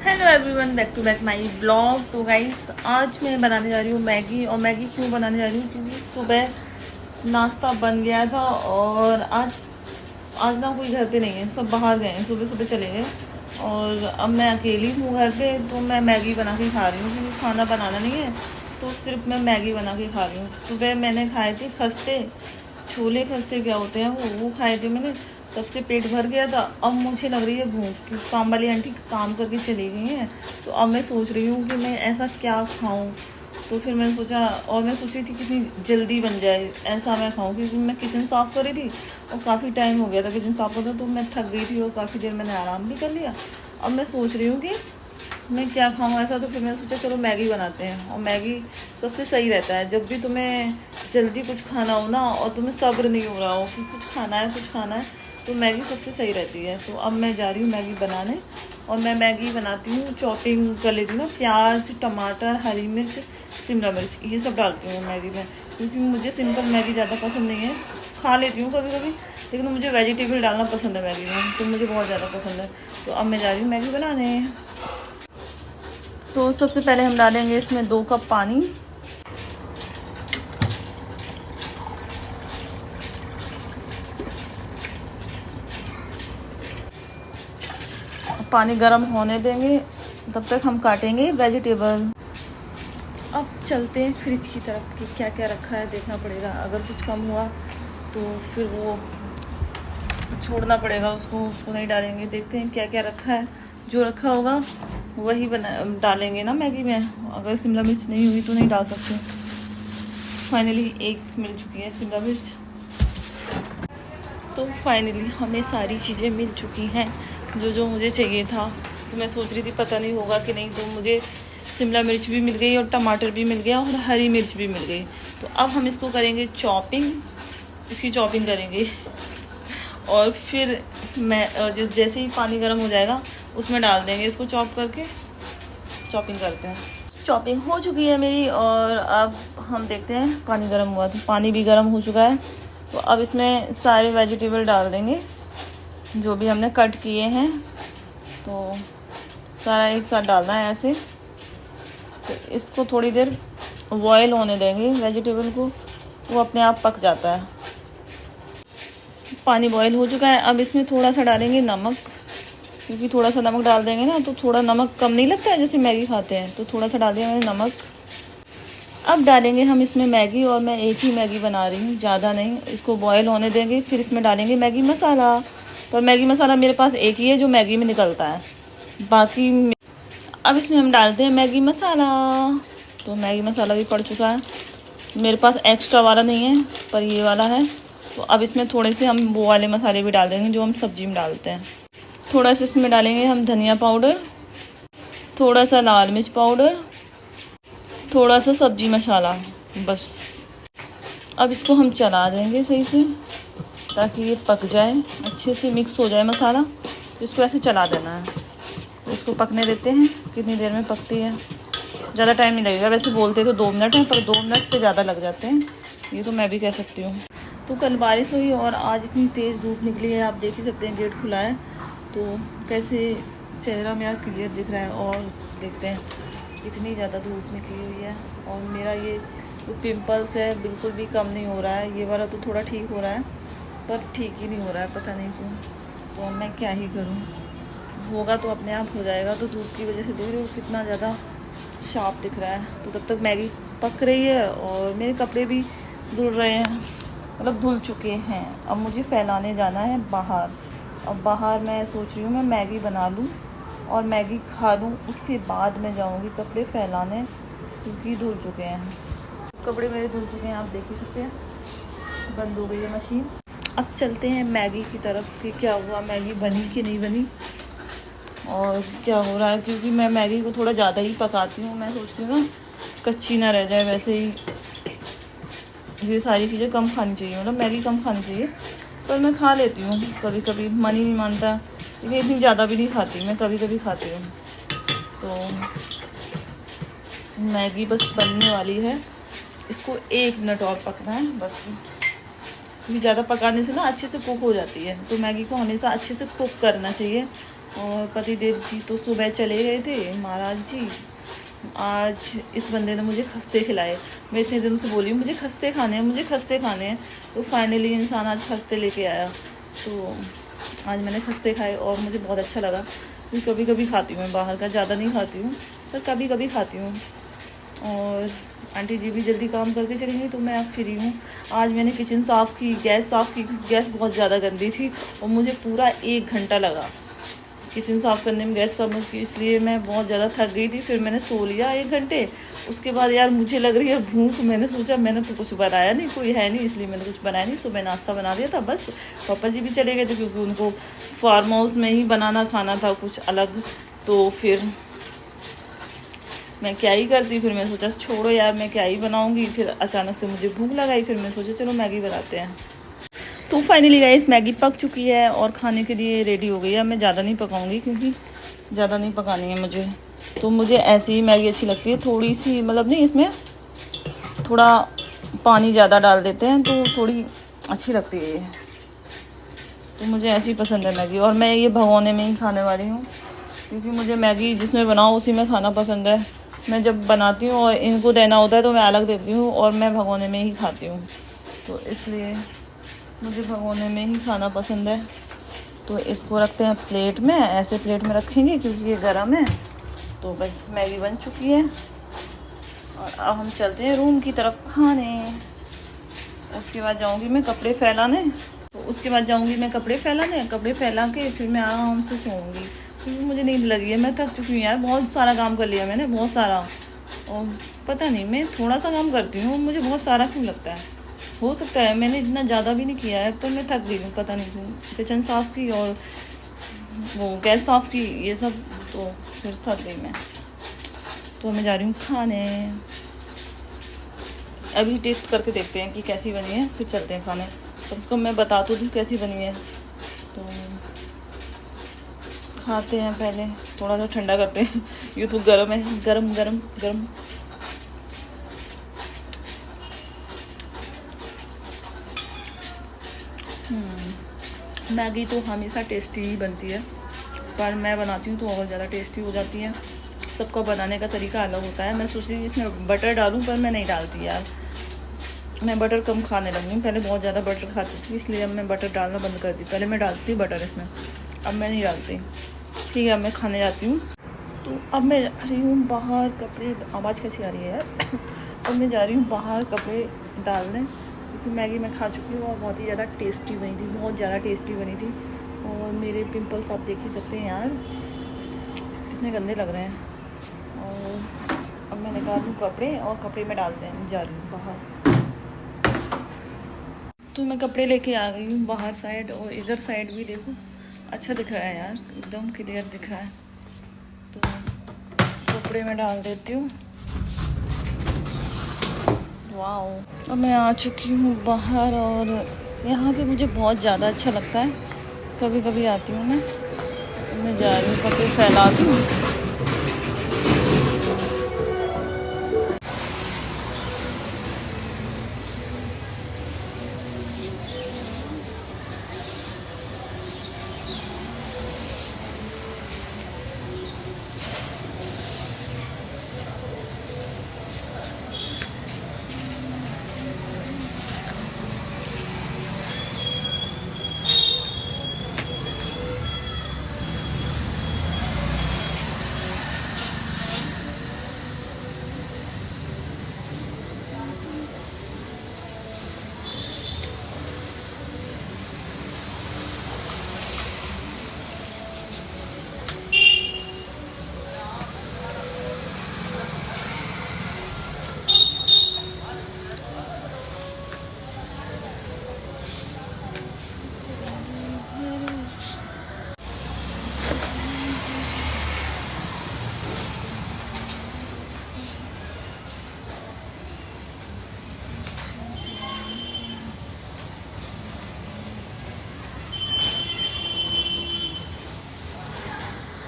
Hello everyone, back to back my blog. तो guys, आज मैं बनाने जा रही हूँ मैगी। और मैगी क्यों बनाने जा रही हूँ? क्योंकि सुबह नाश्ता बन गया था और आज आज ना कोई घर पे नहीं है, सब बाहर गए हैं, सुबह सुबह चले गए। और अब मैं अकेली हूँ घर पे, तो मैं मैगी बना के खा रही हूँ क्योंकि खाना बनाना नहीं है, तो सिर्फ मैं मैगी बना के खा रही हूँ। सुबह मैंने खाए थे खस्ते, छोले खस्ते क्या होते हैं वो खाए थे मैंने, तब से पेट भर गया था। अब मुझे लग रही है भूख, क्योंकि काम वाली आंटी काम करके चली गई हैं। तो अब मैं सोच रही हूँ कि मैं ऐसा क्या खाऊं। तो फिर मैंने सोचा, और मैं सोच रही थी कितनी जल्दी बन जाए ऐसा मैं खाऊं, क्योंकि मैं किचन साफ़ कर रही थी और काफ़ी टाइम हो गया था किचन साफ़ करते, तो मैं थक गई थी और काफ़ी देर मैंने आराम भी कर लिया। अब मैं सोच रही हूँ कि मैं क्या खाऊँ ऐसा। तो फिर मैंने सोचा चलो मैगी बनाते हैं। और मैगी सबसे सही रहता है जब भी तुम्हें जल्दी कुछ खाना हो ना, और तुम्हें सब्र नहीं हो रहा हो कि कुछ खाना है, तो मैगी सबसे सही रहती है। तो अब मैं जा रही हूँ मैगी बनाने। और मैं मैगी बनाती हूँ चॉपिंग कर लेती हूँ ना, प्याज, टमाटर, हरी मिर्च, शिमला मिर्च, ये सब डालती हूँ मैगी में, क्योंकि मुझे सिंपल मैगी ज़्यादा पसंद नहीं है। खा लेती हूँ कभी कभी, लेकिन मुझे वेजिटेबल डालना पसंद है मैगी में, तो मुझे बहुत ज़्यादा पसंद है। तो अब मैं जा रही हूँ मैगी बनाने। तो सबसे पहले हम डालेंगे इसमें 2 कप पानी। पानी गर्म होने देंगे, तब तक हम काटेंगे वेजिटेबल। अब चलते हैं फ्रिज की तरफ कि क्या क्या रखा है, देखना पड़ेगा। अगर कुछ कम हुआ तो फिर वो छोड़ना पड़ेगा, उसको नहीं डालेंगे। देखते हैं क्या क्या रखा है, जो रखा होगा वही डालेंगे ना मैगी में। अगर शिमला मिर्च नहीं हुई तो नहीं डाल सकते। फाइनली एक मिल चुकी है शिमला मिर्च। तो फाइनली हमें सारी चीज़ें मिल चुकी हैं जो जो मुझे चाहिए था। तो मैं सोच रही थी पता नहीं होगा कि नहीं, तो मुझे शिमला मिर्च भी मिल गई और टमाटर भी मिल गया और हरी मिर्च भी मिल गई। तो अब हम इसको करेंगे चॉपिंग, इसकी चॉपिंग करेंगे। और फिर मैं जैसे ही पानी गर्म हो जाएगा उसमें डाल देंगे इसको, चॉप करके चॉपिंग करते हैं। चॉपिंग हो चुकी है मेरी, और अब हम देखते हैं। पानी गर्म हुआ था, पानी भी गर्म हो चुका है। तो अब इसमें सारे वेजिटेबल डाल देंगे जो भी हमने कट किए हैं। तो सारा एक साथ डालना है ऐसे। तो इसको थोड़ी देर बॉयल होने देंगे वेजिटेबल को, वो अपने आप पक जाता है। पानी बॉयल हो चुका है। अब इसमें थोड़ा सा डालेंगे नमक, क्योंकि थोड़ा सा नमक डाल देंगे ना तो थोड़ा नमक कम नहीं लगता है जैसे मैगी खाते हैं, तो थोड़ा सा डाल दिया मैंने नमक। अब डालेंगे हम इसमें मैगी, और मैं एक ही मैगी बना रही हूँ, ज़्यादा नहीं। इसको बॉयल होने देंगे, फिर इसमें डालेंगे मैगी मसाला। पर मैगी मसाला मेरे पास एक ही है जो मैगी में निकलता है, बाकी अब इसमें हम डालते हैं मैगी मसाला। तो मैगी मसाला भी पड़ चुका है, मेरे पास एक्स्ट्रा वाला नहीं है पर ये वाला है। तो अब इसमें थोड़े से हम वो वाले मसाले भी डाल देंगे जो हम सब्जी में डालते हैं। थोड़ा सा इसमें डालेंगे हम धनिया पाउडर, थोड़ा सा लाल मिर्च पाउडर, थोड़ा सा सब्जी मसाला, बस। अब इसको हम चला देंगे सही से ताकि ये पक जाए, अच्छे से मिक्स हो जाए मसाला। तो इसको ऐसे चला देना है। तो इसको पकने देते हैं, कितनी देर में पकती है। ज़्यादा टाइम नहीं लगेगा, वैसे बोलते तो 2 मिनट हैं, पर 2 मिनट से ज़्यादा लग जाते हैं, ये तो मैं भी कह सकती हूँ। तो कल बारिश हुई और आज इतनी तेज़ धूप निकली है, आप देख ही सकते हैं, गेट खुला है तो कैसे चेहरा मेरा क्लियर दिख रहा है। और देखते हैं कितनी ज़्यादा धूप निकली हुई है। और मेरा ये जो पिंपल्स है बिल्कुल भी कम नहीं हो रहा है। ये वाला तो थोड़ा ठीक हो रहा है, पर ठीक ही नहीं हो रहा है, पता नहीं क्यों। तो मैं क्या ही करूँ, होगा तो अपने आप हो जाएगा। तो धूप की वजह से देख रहे हो कितना ज़्यादा शार्प दिख रहा है। तो तब तक मैगी पक रही है और मेरे कपड़े भी धुल रहे हैं, मतलब धुल चुके हैं। अब मुझे फैलाने जाना है बाहर। अब बाहर मैं सोच रही हूँ मैं मैगी बना लूँ और मैगी खा लूँ, उसके बाद मैं जाऊँगी कपड़े फैलाने, क्योंकि धुल चुके हैं। कपड़े मेरे धुल चुके हैं, आप देख ही सकते हैं। बंद हो गई है मशीन। अब चलते हैं मैगी की तरफ कि क्या हुआ, मैगी बनी कि नहीं बनी और क्या हो रहा है। क्योंकि मैं मैगी को थोड़ा ज़्यादा ही पकाती हूँ, मैं सोचती हूँ ना कच्ची ना रह जाए। वैसे ही ये सारी चीज़ें कम खानी चाहिए, मतलब मैगी कम खानी चाहिए, पर मैं खा लेती हूँ कभी कभी, मन ही नहीं मानता। लेकिन इतनी ज़्यादा भी नहीं खाती, मैं कभी कभी खाती हूँ। तो मैगी बस बनने वाली है, इसको 1 मिनट और पकना है बस। क्योंकि ज़्यादा पकाने से ना अच्छे से कुक हो जाती है, तो मैगी को हमेशा अच्छे से कुक करना चाहिए, और पतिदेव जी तो सुबह चले गए थे, महाराज जी। आज इस बंदे ने मुझे खस्ते खिलाए। मैं इतने दिनों से बोली हूँ मुझे खस्ते खाने हैं, मुझे खस्ते खाने हैं, तो फाइनली इंसान आज खस्ते लेके आया। तो आज मैंने खस्ते खाए और मुझे बहुत अच्छा लगा। क्योंकि कभी कभी खाती हूँ मैं बाहर का, ज़्यादा नहीं खाती हूँ पर कभी कभी खाती हूँ। और आंटी जी भी जल्दी काम करके चली गई तो मैं अब फ्री हूँ। आज मैंने किचन साफ़ की, गैस साफ़ की, गैस बहुत ज़्यादा गंदी थी और मुझे पूरा 1 घंटा लगा किचन साफ़ करने में, गैस कम की, इसलिए मैं बहुत ज़्यादा थक गई थी। फिर मैंने सो लिया 1 घंटे। उसके बाद यार मुझे लग रही है भूख। मैंने सोचा मैंने तो कुछ बनाया नहीं, कोई है नहीं, इसलिए मैंने कुछ बनाया नहीं। सुबह नाश्ता बना दिया था बस। पापा जी भी चले गए थे क्योंकि उनको फार्म हाउस में ही बनाना खाना था कुछ अलग। तो फिर मैं क्या ही करती, फिर मैं सोचा छोड़ो यार मैं क्या ही बनाऊँगी। फिर अचानक से मुझे भूख लगाई, फिर मैं सोचा चलो मैगी बनाते हैं। तो फाइनली गाइस मैगी पक चुकी है और खाने के लिए रेडी हो गई है। मैं ज़्यादा नहीं पकाऊंगी क्योंकि ज़्यादा नहीं पकानी है मुझे। तो मुझे ऐसी ही मैगी अच्छी लगती है, थोड़ी सी मतलब नहीं, इसमें थोड़ा पानी ज़्यादा डाल देते हैं तो थोड़ी अच्छी लगती है ये। तो मुझे ऐसी पसंद है मैगी, और मैं ये भगोने में ही खाने वाली हूँ क्योंकि मुझे मैगी जिसमें बनाओ उसी में खाना पसंद है। मैं जब बनाती हूँ और इनको देना होता है तो मैं अलग देती हूँ और मैं भगोने में ही खाती हूँ। तो इसलिए मुझे भगोने में ही खाना पसंद है। तो इसको रखते हैं प्लेट में, ऐसे प्लेट में रखेंगे क्योंकि ये गर्म है। तो बस मैगी बन चुकी है और अब हम चलते हैं रूम की तरफ खाने। उसके बाद जाऊंगी मैं कपड़े फैलाने। कपड़े फैला के फिर मैं आराम से सोऊंगी क्योंकि मुझे नींद लगी है। मैं थक चुकी हूँ यार, बहुत सारा काम कर लिया मैंने, बहुत सारा। और पता नहीं मैं थोड़ा सा काम करती हूँ मुझे बहुत सारा क्यों लगता है। हो सकता है मैंने इतना ज़्यादा भी नहीं किया है, पर मैं थक गई हूँ पता नहीं क्यों। किचन साफ़ की और वो गैस साफ़ की, ये सब, तो फिर थक गई मैं। तो मैं जा रही हूँ खाने। अभी टेस्ट करके देखते हैं कि कैसी बनी है, फिर चलते हैं खाने। कम से कम मैं बता तो दूँ कैसी बनी है। तो खाते हैं, पहले थोड़ा सा ठंडा करते हैं। ये तो गर्म है, गरम गरम गरम। मैगी तो हमेशा टेस्टी ही बनती है, पर मैं बनाती हूँ तो और ज़्यादा टेस्टी हो जाती है। सबका बनाने का तरीका अलग होता है। मैं सोच रही इसमें बटर डालूँ पर मैं नहीं डालती यार। मैं बटर कम खाने लगी हूँ, पहले बहुत ज़्यादा बटर खाती थी इसलिए अब मैं बटर डालना बंद कर दी। पहले मैं डालती थी बटर इसमें, अब मैं नहीं डालती। ठीक है अब मैं खाने जाती हूँ। तो अब मैं जा रही हूँ बाहर कपड़े, आवाज़ कैसी आ रही है यार। अब मैं जा रही हूँ बाहर कपड़े डालने क्योंकि मैगी मैं खा चुकी हूँ और बहुत ही ज़्यादा टेस्टी बनी थी, बहुत ज़्यादा टेस्टी बनी थी। और मेरे पिंपल्स आप देख ही सकते हैं यार कितने गंदे लग रहे हैं। और अब मैं निकाल लूँ कपड़े और कपड़े में डालते हैं, जा रही हूँ बाहर। तो मैं कपड़े लेके आ गई हूँ बाहर साइड, और इधर साइड भी देखो अच्छा दिख रहा है यार, एकदम क्लियर दिख रहा है। तो कपड़े में डाल देती हूँ। वाह, अब मैं आ चुकी हूँ बाहर और यहाँ पे मुझे बहुत ज़्यादा अच्छा लगता है। कभी कभी आती हूँ मैं जा रही हूँ कपड़े फैला दूँ।